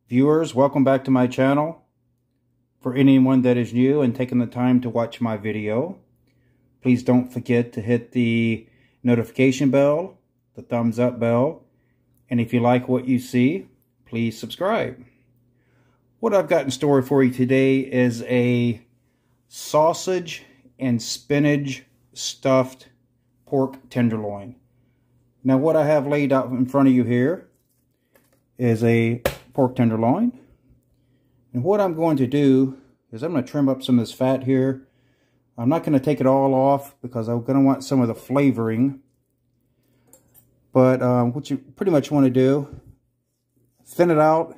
Viewers, welcome back to my channel. For anyone that is new and taking the time to watch my video, please don't forget to hit the notification bell, the thumbs up bell, and if you like what you see, please subscribe. What I've got in store for you today is a sausage and spinach stuffed pork tenderloin. Now what I have laid out in front of you here is a pork tenderloin, and what I'm going to do is I'm going to trim up some of this fat here. I'm not going to take it all off because I'm going to want some of the flavoring, but what you pretty much want to do, thin it out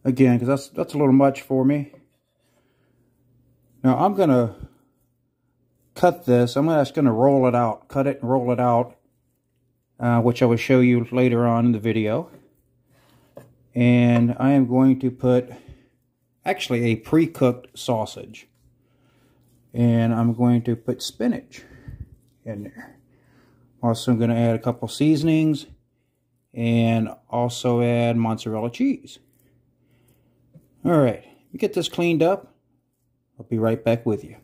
again, because that's a little much for me. Now I'm going to cut this. I'm just going to roll it out, cut it and roll it out, which I will show you later on in the video. And I am going to put actually a pre-cooked sausage, and I'm going to put spinach in there. Also, I'm going to add a couple seasonings and also add mozzarella cheese. All right, get this cleaned up. I'll be right back with you.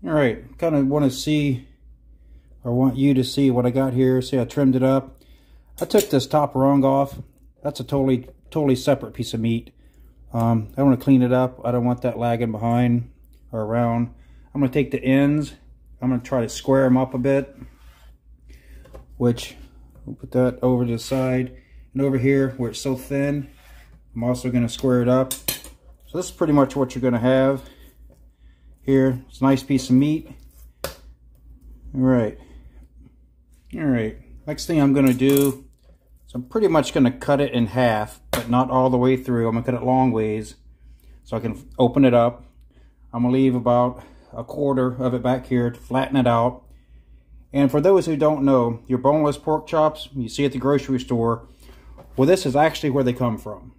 All right, kind of want to see, or want you to see what I got here. See, I trimmed it up. I took this top rung off. That's a totally separate piece of meat. I want to clean it up. I don't want that lagging behind or around. I'm going to take the ends. I'm going to try to square them up a bit, which we'll put that over to the side. And over here, where it's so thin, I'm also going to square it up. So this is pretty much what you're going to have here. It's a nice piece of meat. All right. Next thing I'm going to do, so I'm pretty much going to cut it in half, but not all the way through. I'm going to cut it long ways so I can open it up. I'm going to leave about a quarter of it back here to flatten it out. And for those who don't know, your boneless pork chops you see at the grocery store, well, this is actually where they come from.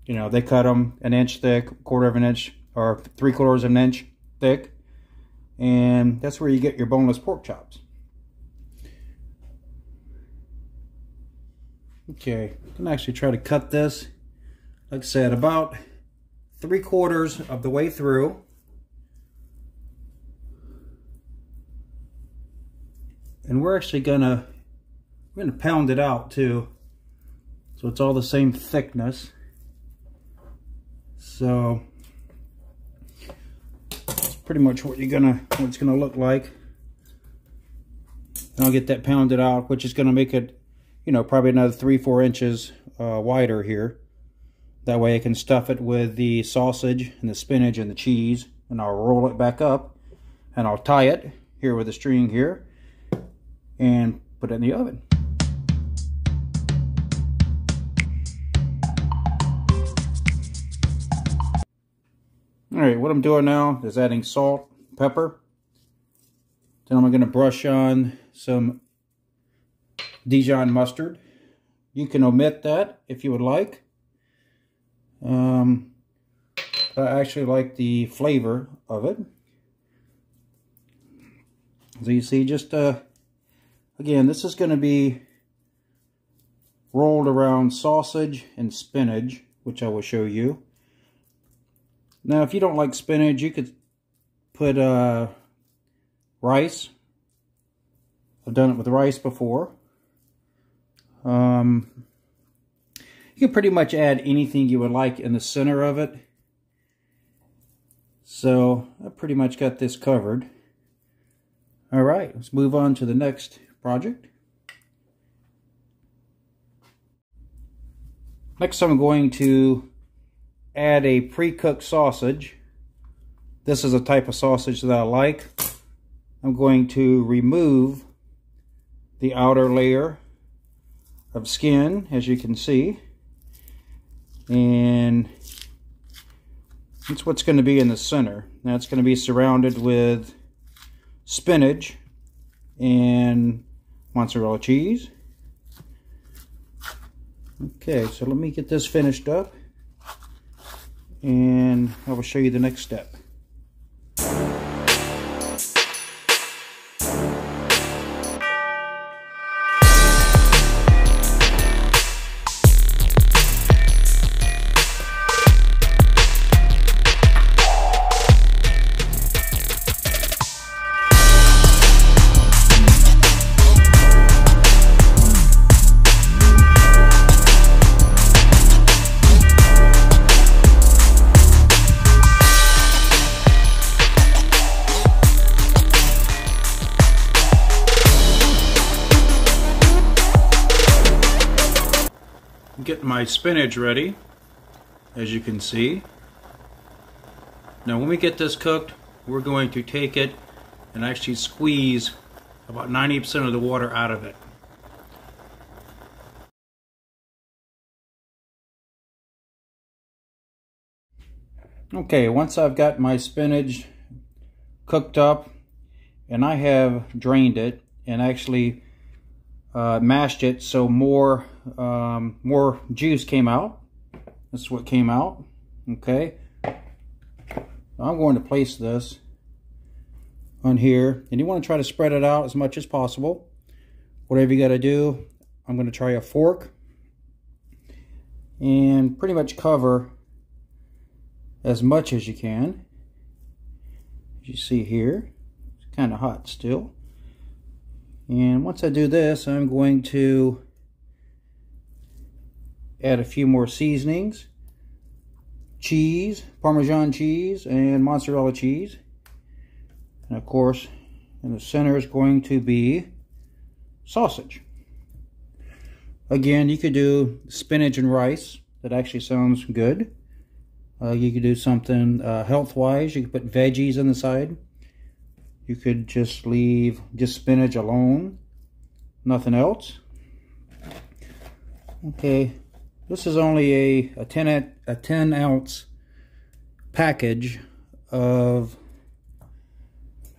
You know, they cut them an inch thick, quarter of an inch, or 3/4 of an inch thick, and that's where you get your boneless pork chops. Okay, I can actually try to cut this, like I said, about 3/4 of the way through. And we're actually gonna pound it out too, so it's all the same thickness. So that's pretty much what it's gonna look like. And I'll get that pounded out, which is gonna make it, you know, probably another 3-4 inches wider here. That way I can stuff it with the sausage and the spinach and the cheese, and I'll roll it back up and I'll tie it here with a string here and put it in the oven. All right, what I'm doing now is adding salt, pepper. Then I'm going to brush on some Dijon mustard. You can omit that if you would like. I actually like the flavor of it. So you see, just again, this is going to be rolled around sausage and spinach, which I will show you. Now, if you don't like spinach, you could put rice. I've done it with rice before. You can pretty much add anything you would like in the center of it. So I pretty much got this covered. All right, let's move on to the next project. Next, I'm going to add a pre-cooked sausage. This is a type of sausage that I like. I'm going to remove the outer layer of skin, as you can see, and that's what's going to be in the center. Now it's going to be surrounded with spinach and mozzarella cheese. Okay, so let me get this finished up and I will show you the next step. my spinach ready, as you can see. Now when we get this cooked, we're going to take it and actually squeeze about 90% of the water out of it. Okay, once I've got my spinach cooked up and I have drained it and actually mashed it so more juice came out. That's what came out. Okay, I'm going to place this on here, and you want to try to spread it out as much as possible. Whatever you got to do, I'm going to try a fork and pretty much cover as much as you can. As you see here, it's kind of hot still. And once I do this, I'm going to add a few more seasonings. Cheese, Parmesan cheese, and mozzarella cheese. And of course, in the center is going to be sausage. Again, you could do spinach and rice. That actually sounds good. You could do something health-wise. You could put veggies on the side. You could just leave just spinach alone. Nothing else. Okay, this is only a 10 ounce package of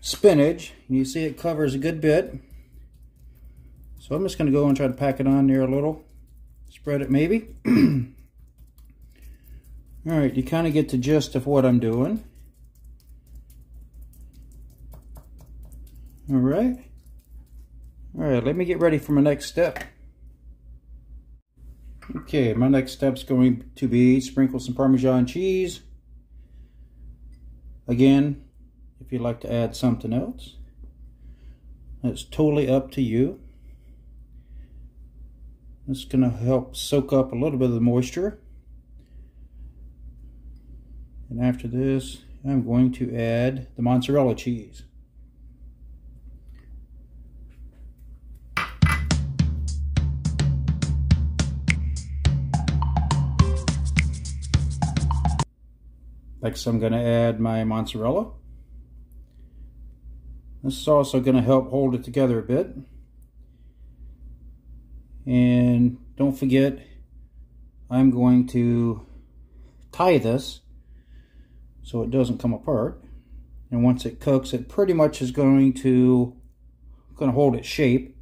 spinach. You see it covers a good bit. So I'm just going to go and try to pack it on there a little. Spread it maybe. Alright, you kind of get the gist of what I'm doing. Alright, let me get ready for my next step. Okay, my next step's going to be sprinkle some Parmesan cheese. Again, if you'd like to add something else, that's totally up to you. It's going to help soak up a little bit of the moisture. And after this, I'm going to add the mozzarella cheese. Next, I'm going to add my mozzarella. This is also going to help hold it together a bit. And don't forget, I'm going to tie this so it doesn't come apart. And once it cooks, it pretty much is going to hold its shape.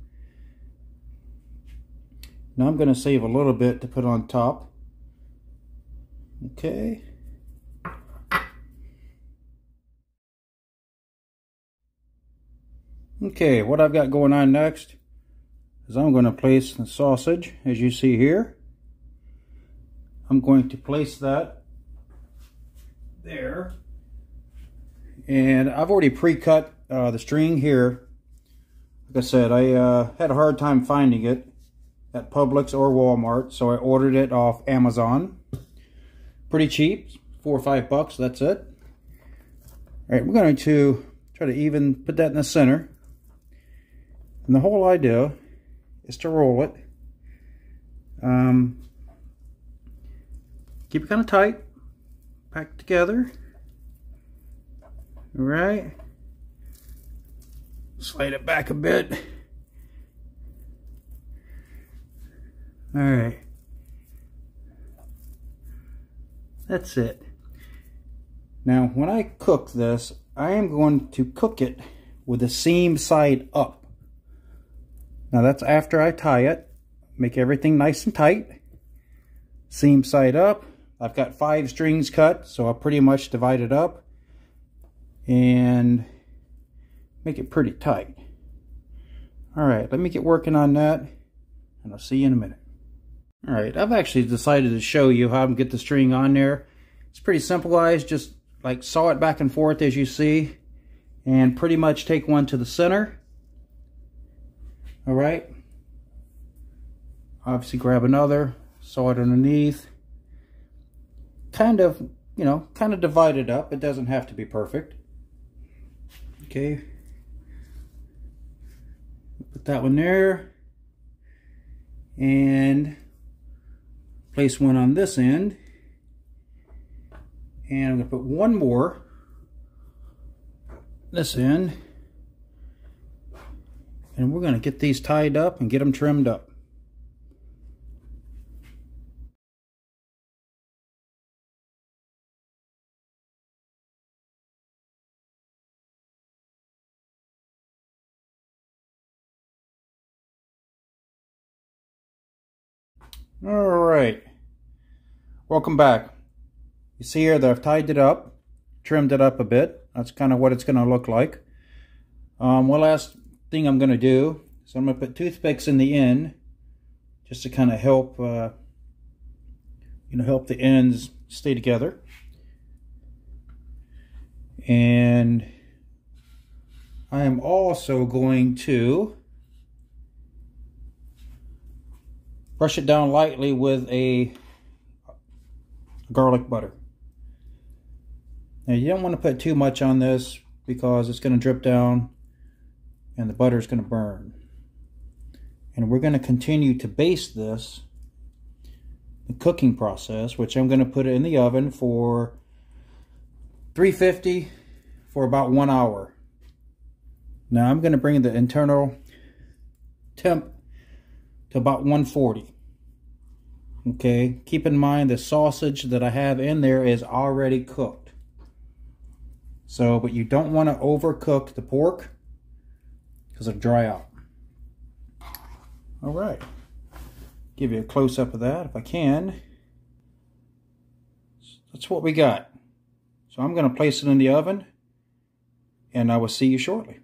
Now I'm going to save a little bit to put on top. Okay. Okay, what I've got going on next is I'm going to place the sausage, as you see here. I'm going to place that there. And I've already pre-cut the string here. Like I said, I had a hard time finding it at Publix or Walmart, so I ordered it off Amazon. Pretty cheap, $4 or $5, that's it. Alright, we're going to try to even put that in the center. And the whole idea is to roll it. Keep it kind of tight, packed together. All right. Slide it back a bit. All right. That's it. Now, when I cook this, I am going to cook it with the seam side up. Now that's after I tie it. Make everything nice and tight. Seam side up. I've got 5 strings cut, so I'll pretty much divide it up and make it pretty tight. Alright, let me get working on that, and I'll see you in a minute. Alright, I've actually decided to show you how to get the string on there. It's pretty simple, guys. Just like saw it back and forth as you see, and pretty much take one to the center. Alright, obviously grab another, saw it underneath, kind of, you know, kind of divide it up. It doesn't have to be perfect. Okay, put that one there, and place one on this end. And I'm going to put one more this end. And we're going to get these tied up and get them trimmed up. Alright, welcome back. You see here that I've tied it up, trimmed it up a bit. That's kind of what it's going to look like. One last thing I'm going to do, so I'm going to put toothpicks in the end, just to kind of help, help the ends stay together. And I am also going to brush it down lightly with a garlic butter. Now you don't want to put too much on this because it's going to drip down and the butter is going to burn. And we're going to continue to baste this, the cooking process, which I'm going to put it in the oven for 350 for about 1 hour. Now I'm going to bring the internal temp to about 140. Okay, keep in mind the sausage that I have in there is already cooked. So, but you don't want to overcook the pork because it'll dry out. All right, give you a close-up of that if I can. That's what we got. So I'm going to place it in the oven and I will see you shortly.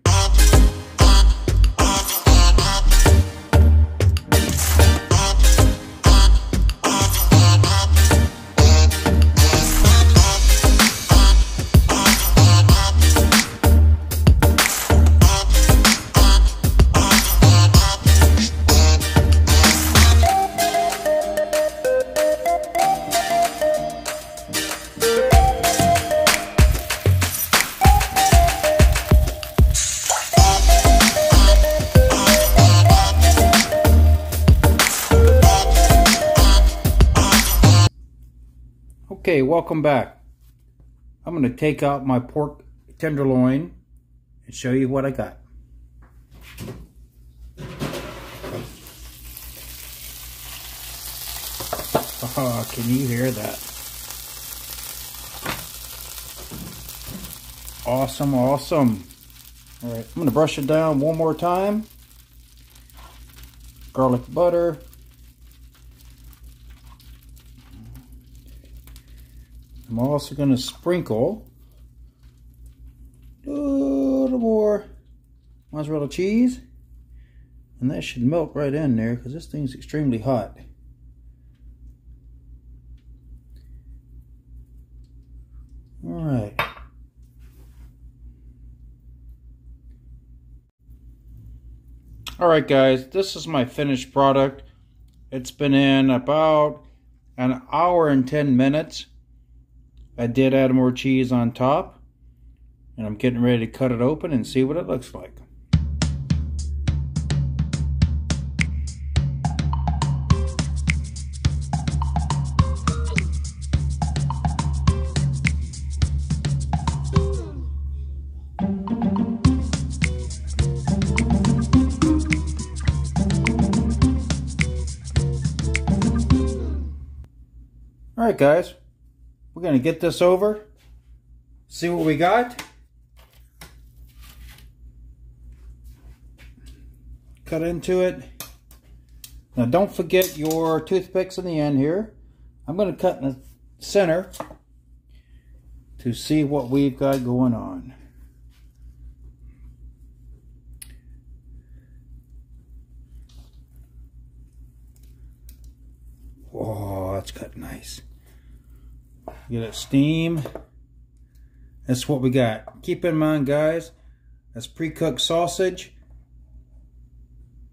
Okay, welcome back. I'm going to take out my pork tenderloin and show you what I got. Oh, can you hear that? Awesome, awesome. All right, I'm going to brush it down one more time. Garlic butter. I'm also going to sprinkle a little more mozzarella cheese, and that should melt right in there because this thing's extremely hot. All right. All right, guys, this is my finished product. It's been in about an hour and 10 minutes. I did add more cheese on top, and I'm getting ready to cut it open and see what it looks like. All right, guys. We're going to get this over, see what we got. Cut into it. Now don't forget your toothpicks in the end here. I'm going to cut in the center to see what we've got going on. Oh, that's cut nice. Get that steam. That's what we got. Keep in mind, guys, that's pre-cooked sausage,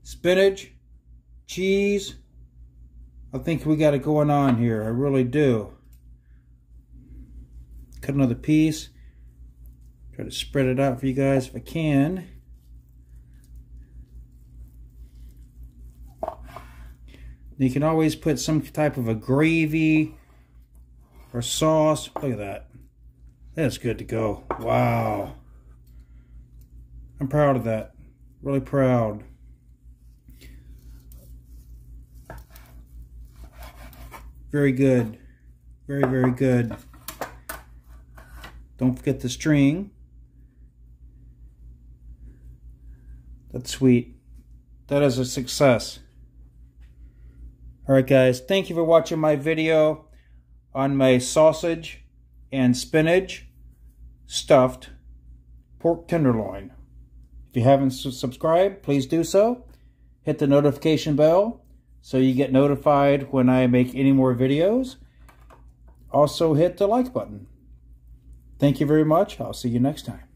spinach, cheese. I think we got it going on here. I really do. Cut another piece. Try to spread it out for you guys if I can. You can always put some type of a gravy or sauce. Look at that. That's good to go. Wow. I'm proud of that. Really proud. Very good. Very, very good. Don't forget the string. That's sweet. That is a success. Alright guys, thank you for watching my video on my sausage and spinach stuffed pork tenderloin. If you haven't subscribed, please do so. Hit the notification bell so you get notified when I make any more videos. Also hit the like button. Thank you very much. I'll see you next time.